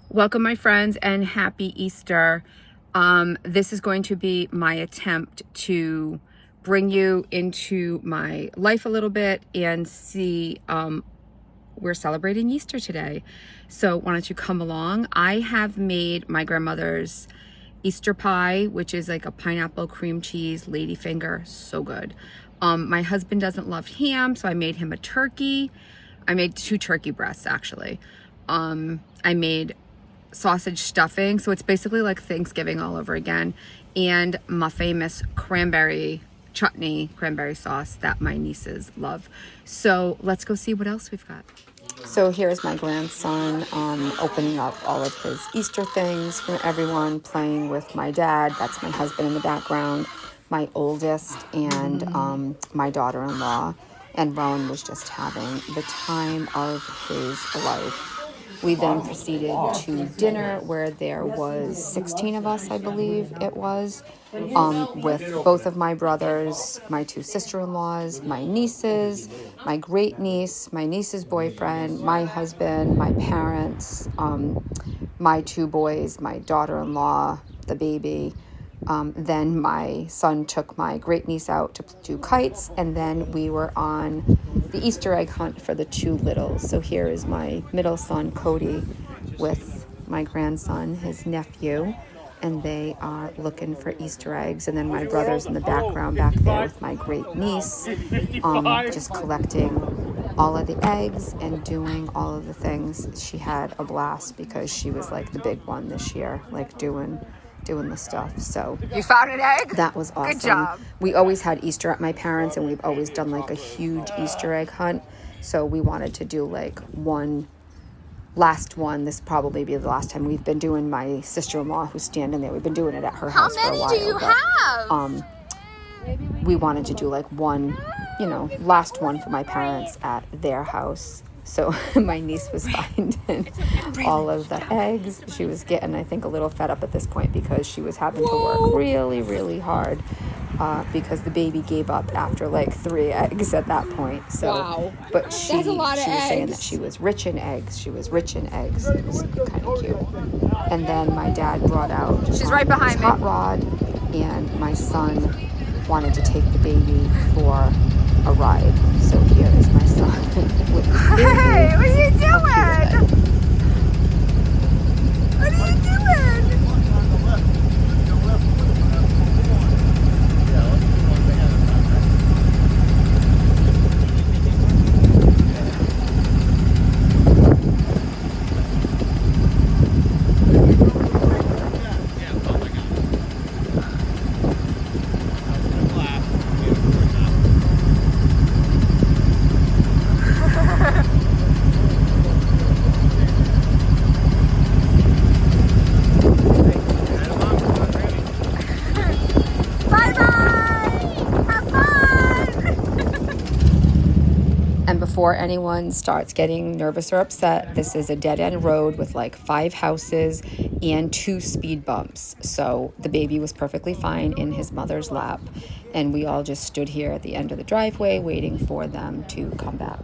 Welcome, my friends, and happy Easter. This is going to be my attempt to bring you into my life a little bit and see we're celebrating Easter today. So why don't you come along? I have made my grandmother's Easter pie, which is like a pineapple cream cheese ladyfinger. So good. My husband doesn't love ham, so I made him a turkey. I made 2 turkey breasts, actually. I made sausage stuffing, so it's basically like Thanksgiving all over again, and my famous cranberry chutney, cranberry sauce that my nieces love. So let's go see what else we've got. So here's my grandson opening up all of his Easter things from everyone, playing with my dad. That's my husband in the background, my oldest, and my daughter-in-law. And Rowan was just having the time of his life. We then proceeded to dinner where there was 16 of us, I believe it was, with both of my brothers, my 2 sister-in-laws, my nieces, my great niece, my niece's boyfriend, my husband, my parents, my 2 boys, my daughter-in-law, the baby. Then my son took my great niece out to do kites, and then we were on the Easter egg hunt for the 2 littles. So here is my middle son, Cody, with my grandson, his nephew, and they are looking for Easter eggs. And then my brother's in the background back there with my great niece, just collecting all of the eggs and doing all of the things. She had a blast because she was like the big one this year, like doing the stuff. So you found an egg? That was awesome. Good job. We always had Easter at my parents', and we've always done like a huge Easter egg hunt. So we wanted to do like one last one. This probably be the last time. We've been doing my sister-in-law who's standing there. We've been doing it at her house for a while. How many do you have? We wanted to do like one, last one for my parents at their house. So my niece was finding all of the eggs. She was getting, I think, a little fed up at this point because she was having to work really, really hard because the baby gave up after like 3 eggs at that point. So, wow. But she was eggs. saying that she was rich in eggs. She was rich in eggs. It was kind of cute. And then my dad brought out She's right behind his me. hot rod, and my son wanted to take the baby for a ride. So here is my son with the baby. Hey, what are you doing? What are you doing? And before anyone starts getting nervous or upset, this is a dead-end road with like 5 houses and 2 speed bumps. So the baby was perfectly fine in his mother's lap. And we all just stood here at the end of the driveway waiting for them to come back.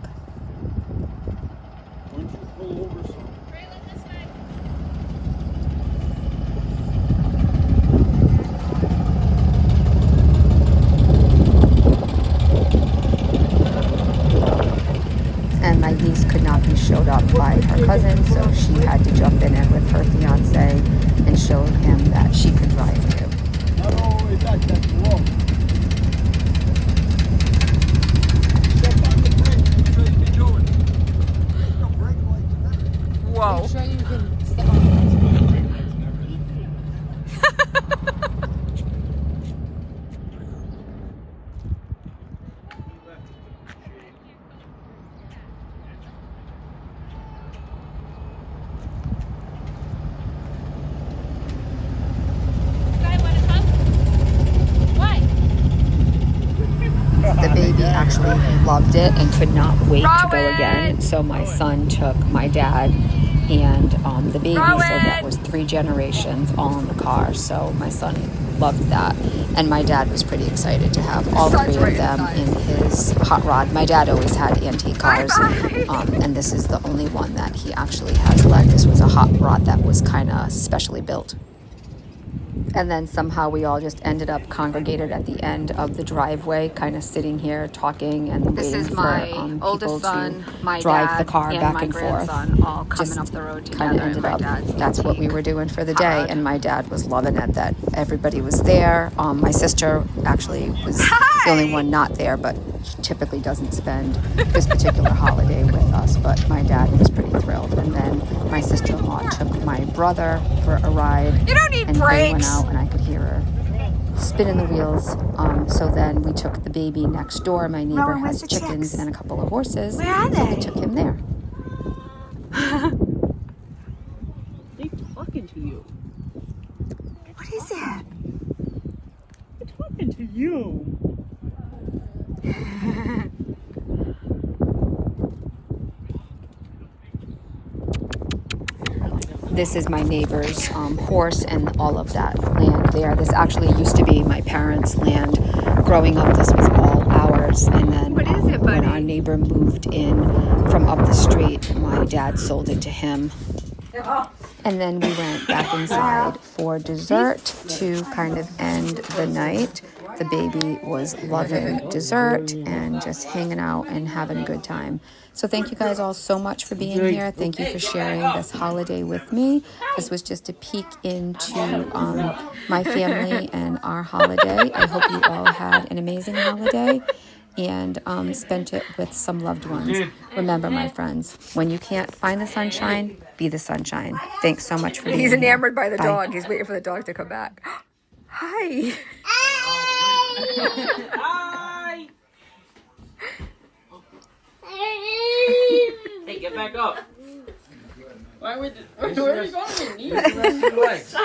And my niece could not be showed up by her cousin, so she had to jump in it with her fiance and show him that she could drive too. Whoa. The baby actually loved it and could not wait to go again. So my son took my dad and the baby, so that was 3 generations all in the car. So my son loved that. And my dad was pretty excited to have all three of them in his hot rod. My dad always had antique cars, and this is the only one that he actually has left. This was a hot rod that was kind of specially built. And then somehow we all just ended up congregated at the end of the driveway, kind of sitting here talking and waiting for people to drive the car back and forth. All coming up the road together. Kind of ended up, that's what we were doing for the day. And my dad was loving it that everybody was there. My sister actually was the only one not there, but she typically doesn't spend this particular holiday with us. But my dad was pretty thrilled. And then my sister-in-law took my brother for a ride. You don't need And they went brakes. out and I could hear her spinning the wheels. So then we took the baby next door. My neighbor Rowan, where's has the chickens chicks? and a couple of horses. Where are So we they? took him there. They talking to you. What is it? They're talking to you. This is my neighbor's horse and all of that land there. This actually used to be my parents' land. Growing up, this was all ours. And then What is it, when buddy? our neighbor moved in from up the street, my dad sold it to him. And then we went back inside for dessert to kind of end the night. The baby was loving dessert and just hanging out and having a good time. So thank you guys all so much for being here. Thank you for sharing this holiday with me. This was just a peek into my family and our holiday. I hope you all had an amazing holiday and spent it with some loved ones. Remember, my friends, when you can't find the sunshine, be the sunshine. Thanks so much for being here. He's enamored by the Bye. dog. He's waiting for the dog to come back. Hi. Hi. Hey, get back up. Where are you going? Your knees. Rest your legs.